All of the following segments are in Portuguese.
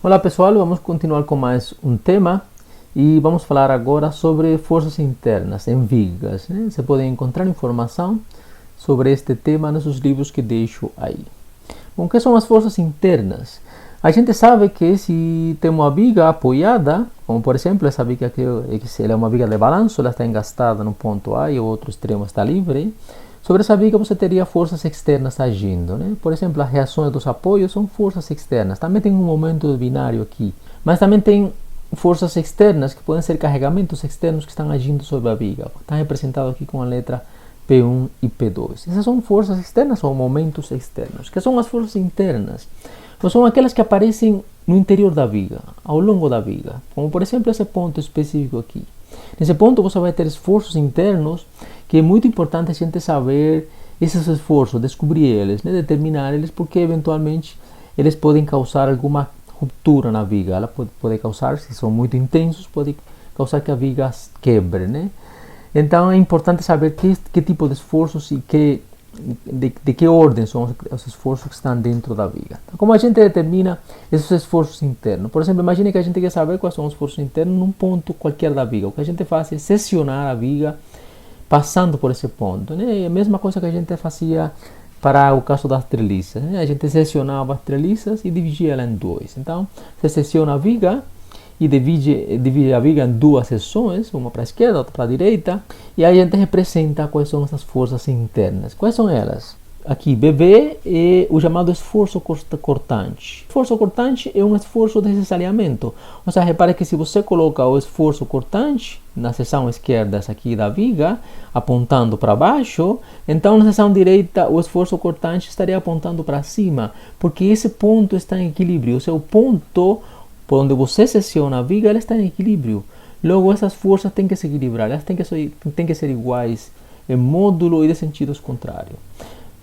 Olá pessoal, vamos continuar com mais um tema e vamos falar agora sobre forças internas em vigas. Você pode encontrar informação sobre este tema nos livros que deixo aí. Bom, o que são as forças internas? A gente sabe que se tem uma viga apoiada, como por exemplo essa viga aqui, ela é uma viga de balanço, ela está engastada no ponto A e o outro extremo está livre. Sobre essa viga você teria forças externas agindo, Por exemplo, as reações dos apoios são forças externas. Também tem um momento binário aqui, mas também tem forças externas que podem ser carregamentos externos que estão agindo sobre a viga. Está representado aqui com a letra P1 e P2. Essas são forças externas ou momentos externos. Que são as forças internas? São aquelas que aparecem no interior da viga, ao longo da viga, como por exemplo esse ponto específico aqui. Nesse ponto você vai ter esforços internos, que é muito importante a gente saber esses esforços, descobrir eles, determinar eles, porque eventualmente eles podem causar alguma ruptura na viga. Ela pode causar, se são muito intensos, pode causar que a viga quebre, Então é importante saber que tipo de esforços e de que ordem são os esforços que estão dentro da viga. Então, como a gente determina esses esforços internos? Por exemplo, imagine que a gente quer saber quais são os esforços internos num ponto qualquer da viga. O que a gente faz é seccionar a viga passando por esse ponto. É a mesma coisa que a gente fazia para o caso das treliças. A gente seccionava as treliças e dividia ela em dois. Então, você secciona a viga e divide a viga em duas seções, uma para a esquerda, outra para a direita, e aí a gente representa quais são essas forças internas. Quais são elas? Aqui, BB é o chamado esforço cortante. Esforço cortante é um esforço de desalinhamento. Ou seja, repare que se você coloca o esforço cortante na seção esquerda, essa aqui da viga, apontando para baixo, então na seção direita o esforço cortante estaria apontando para cima, porque esse ponto está em equilíbrio. O seu ponto por onde você secciona a viga, ela está em equilíbrio. Logo, essas forças têm que se equilibrar, elas têm que ser iguais em módulo e de sentidos contrários.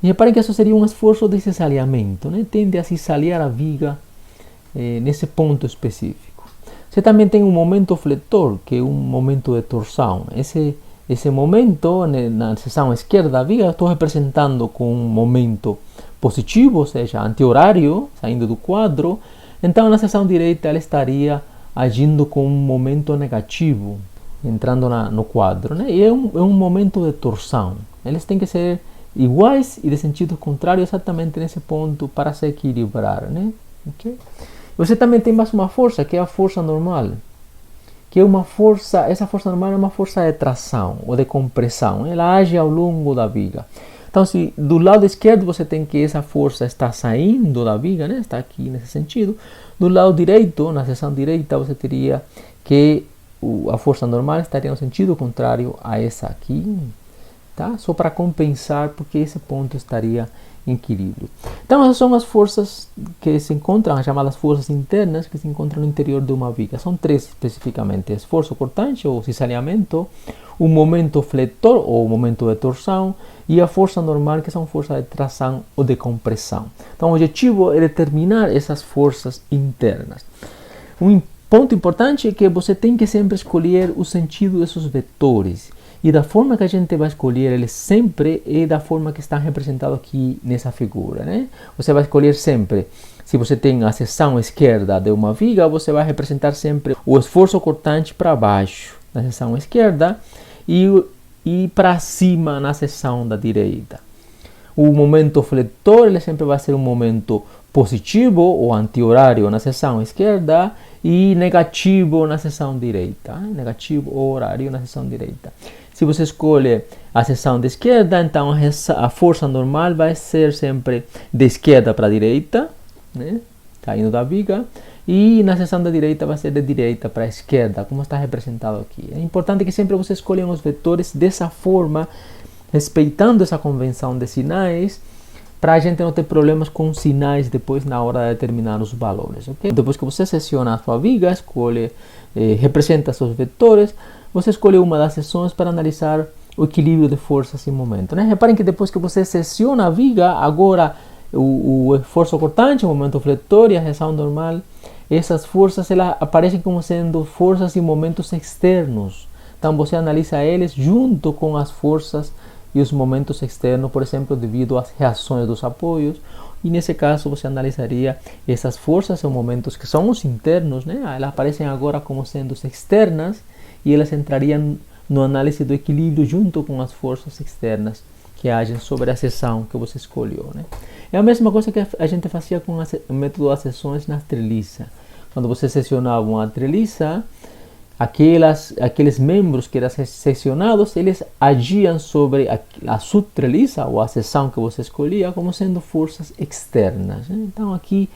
E reparem que isso seria um esforço de cisalhamento, Tende a cisalhar a viga nesse ponto específico. Você também tem um momento fletor, que é um momento de torção. Esse momento, na seção esquerda da viga, estou representando com um momento positivo, ou seja, anti-horário, saindo do quadro. Então, na seção direita, ela estaria agindo com um momento negativo, entrando no quadro. E é um momento de torção. Eles têm que ser iguais e de sentido contrário exatamente nesse ponto para se equilibrar. Okay? Você também tem mais uma força, que é a força normal. Que é uma força, essa força normal é uma força de tração ou de compressão. Ela age ao longo da viga. Então, se do lado esquerdo você tem que essa força está saindo da viga, está aqui nesse sentido. Do lado direito, na seção direita, você teria que a força normal estaria no sentido contrário a essa aqui, tá? Só para compensar, porque esse ponto estaria em equilíbrio. Então, essas são as forças que se encontram, as chamadas forças internas, que se encontram no interior de uma viga. São três especificamente: esforço cortante ou cisalhamento, o momento fletor ou momento de torção e a força normal, que são forças de tração ou de compressão. Então, o objetivo é determinar essas forças internas. Um ponto importante é que você tem que sempre escolher o sentido desses vetores. E da forma que a gente vai escolher eles sempre é da forma que está representado aqui nessa figura, Você vai escolher sempre, se você tem a seção esquerda de uma viga, você vai representar sempre o esforço cortante para baixo na seção esquerda e para cima na seção da direita. O momento fletor ele sempre vai ser um momento positivo ou anti-horário na seção esquerda e negativo na seção direita. Negativo ou horário na seção direita. Se você escolhe a seção de esquerda, então a força normal vai ser sempre de esquerda para a direita, saindo da viga, e na seção da direita vai ser de direita para a esquerda, como está representado aqui. É importante que sempre você escolha os vetores dessa forma, respeitando essa convenção de sinais, para a gente não ter problemas com sinais depois na hora de determinar os valores. Okay? Depois que você seleciona a sua viga, escolhe, representa seus vetores, você escolhe uma das seções para analisar o equilíbrio de forças em momento. Reparem que depois que você seleciona a viga, agora o esforço cortante, o momento fletor e a reação normal, essas forças elas aparecem como sendo forças em momentos externos. Então você analisa eles junto com as forças e os momentos externos, por exemplo, devido às reações dos apoios. E nesse caso você analisaria essas forças ou momentos que são os internos, né? Elas aparecem agora como sendo externas e elas entrariam no análise do equilíbrio junto com as forças externas que agem sobre a seção que você escolheu, né? É a mesma coisa que a gente fazia com o método das seções na treliça. Quando você seccionava uma treliça, aqueles membros que eram seccionados, eles agiam sobre a subtreliça ou a seção que você escolhia como sendo forças externas, né? Então aqui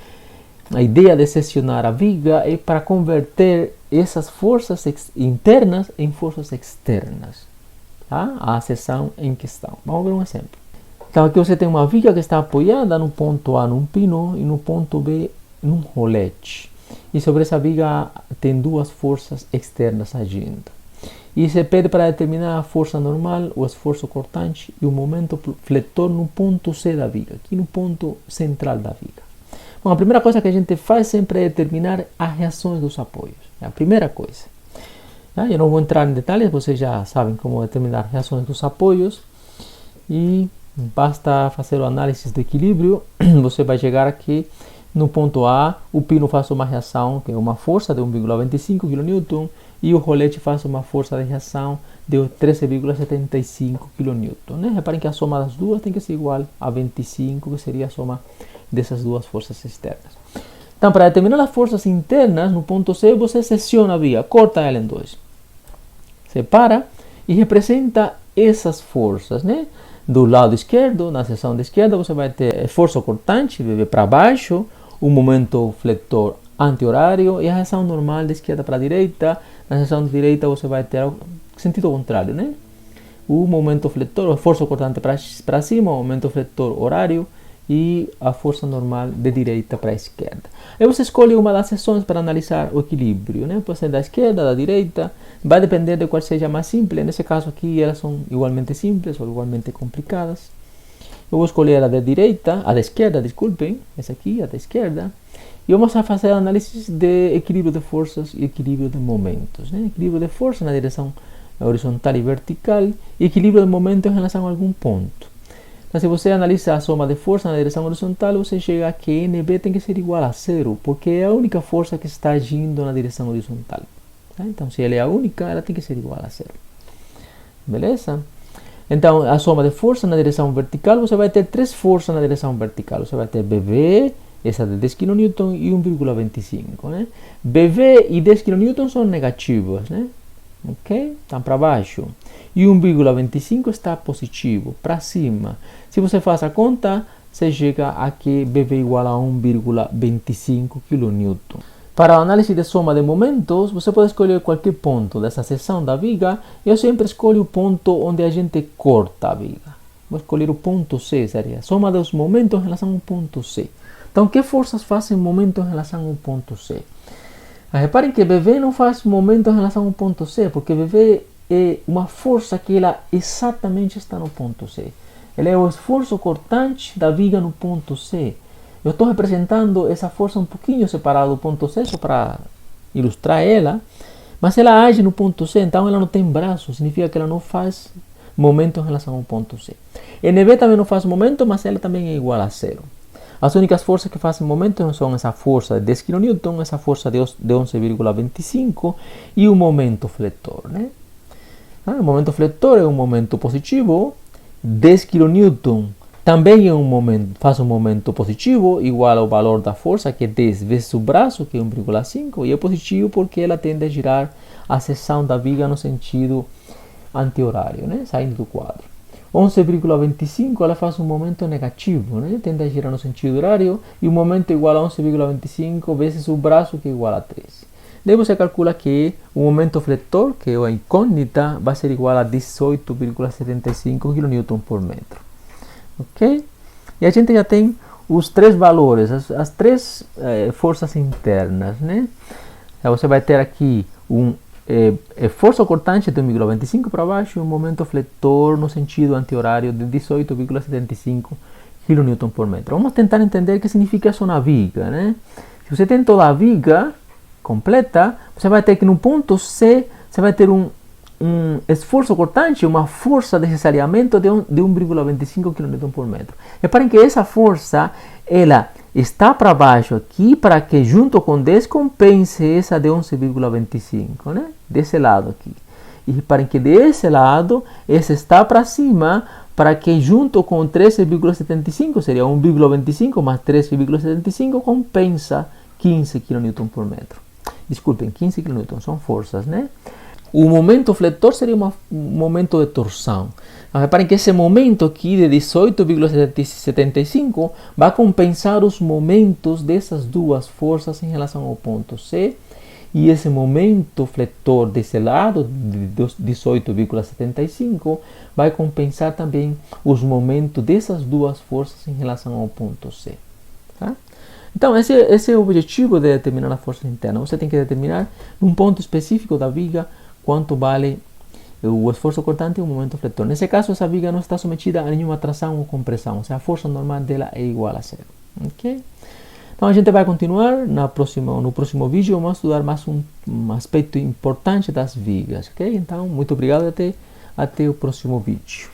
a ideia de seccionar a viga é para converter essas forças internas em forças externas, tá? A seção em questão. Vamos ver um exemplo. Então aqui você tem uma viga que está apoiada no ponto A num pino e no ponto B num rolete. E sobre essa viga tem duas forças externas agindo. E se pede para determinar a força normal, o esforço cortante e o momento fletor no ponto C da viga, aqui no ponto central da viga. Bom, a primeira coisa que a gente faz sempre é determinar as reações dos apoios. É a primeira coisa. Eu não vou entrar em detalhes, vocês já sabem como determinar as reações dos apoios. E basta fazer o análise do equilíbrio, você vai chegar aqui no ponto A, o pino faz uma reação que é uma força de 1,25 kN e o rolete faz uma força de reação de 13,75 kN. Né? Reparem que a soma das duas tem que ser igual a 25, que seria a soma dessas duas forças externas. Então, para determinar as forças internas, no ponto C, você secciona a viga, corta ela em dois. Separa e representa essas forças, né? Do lado esquerdo, na seção da esquerda, você vai ter esforço cortante, para baixo, o momento fletor anti-horário e a reação normal da esquerda para a direita. Na seção da direita você vai ter o sentido contrário, né? O momento fletor, o esforço cortante para cima, o momento fletor horário e a força normal de direita para a esquerda. Aí você escolhe uma das seções para analisar o equilíbrio, né? Pode ser da esquerda, da direita, vai depender de qual seja mais simples. Nesse caso aqui elas são igualmente simples ou igualmente complicadas. Eu vou escolher a da direita, a da esquerda, desculpem, essa aqui, a da esquerda. E vamos a fazer análise de equilíbrio de forças e equilíbrio de momentos, né? Equilíbrio de força na direção horizontal e vertical e equilíbrio de momento em relação a algum ponto. Então, se você analisa a soma de força na direção horizontal, você chega a que NB tem que ser igual a zero, porque é a única força que está agindo na direção horizontal. Tá? Então, se ela é a única, ela tem que ser igual a zero. Beleza? Então, a soma de força na direção vertical, você vai ter três forças na direção vertical. Você vai ter BV, essa de 10 kN e 1,25. Né? BV e 10 kN são negativos, né? Ok? Estão para baixo. E 1,25 está positivo, para cima. Se você faz a conta, você chega a que BV igual a 1,25 kN. Para a análise de soma de momentos, você pode escolher qualquer ponto dessa seção da viga. Eu sempre escolho o ponto onde a gente corta a viga. Vou escolher o ponto C, seria a soma dos momentos em relação ao ponto C. Então, que forças fazem momento em relação ao ponto C? Reparem que BV não faz momento em relação ao ponto C, porque BV é uma força que ela exatamente está no ponto C. Ela é o esforço cortante da viga no ponto C. Eu estou representando essa força um pouquinho separada do ponto C, só para ilustrar ela, mas ela age no ponto C, então ela não tem braço, significa que ela não faz momento em relação ao ponto C. NB também não faz momento, mas ela também é igual a zero. As únicas forças que fazem momento são essa força de 10 kN, essa força de 11,25 e o momento fletor, né? O momento fletor é um momento positivo, 10 kN também é faz um momento positivo, igual ao valor da força, que é 10 vezes o braço, que é 1,5, e é positivo porque ela tende a girar a seção da viga no sentido anti-horário, né? Saindo do quadro. 11,25 ela faz um momento negativo, né? Tende a girar no sentido horário, e o momento é igual a 11,25 vezes o braço, que é igual a 13. Daí você calcula que o momento fletor, que é a incógnita, vai ser igual a 18,75 kN por metro. Ok? E a gente já tem os três valores, as três forças internas, né? Então você vai ter aqui força cortante de 1,25 para baixo e um momento fletor no sentido anti-horário de 18,75 kN por metro. Vamos tentar entender o que significa isso na viga, né? Se você tem toda a viga completa, você vai ter que no ponto C, você vai ter um esforço cortante, uma força de ressalhamento de 1,25 kN por metro. Reparem que essa força, ela está para baixo aqui para que junto com 10 compense essa de 11,25, né? Desse lado aqui. E reparem que desse lado, essa está para cima para que junto com 13,75, seria 1,25 mais 13,75, compensa 15 kN por metro. Desculpem, 15 kN, são forças, né? O momento fletor seria um momento de torção. Então, reparem que esse momento aqui de 18,75 vai compensar os momentos dessas duas forças em relação ao ponto C. E esse momento fletor desse lado, de 18,75, vai compensar também os momentos dessas duas forças em relação ao ponto C. Tá? Então, esse é o objetivo de determinar a força interna. Você tem que determinar, num ponto específico da viga, quanto vale o esforço cortante e o momento fletor. Nesse caso, essa viga não está submetida a nenhuma tração ou compressão, ou seja, a força normal dela é igual a zero. Okay? Então, a gente vai continuar no próximo vídeo, vamos estudar mais um aspecto importante das vigas. Okay? Então, muito obrigado e até o próximo vídeo.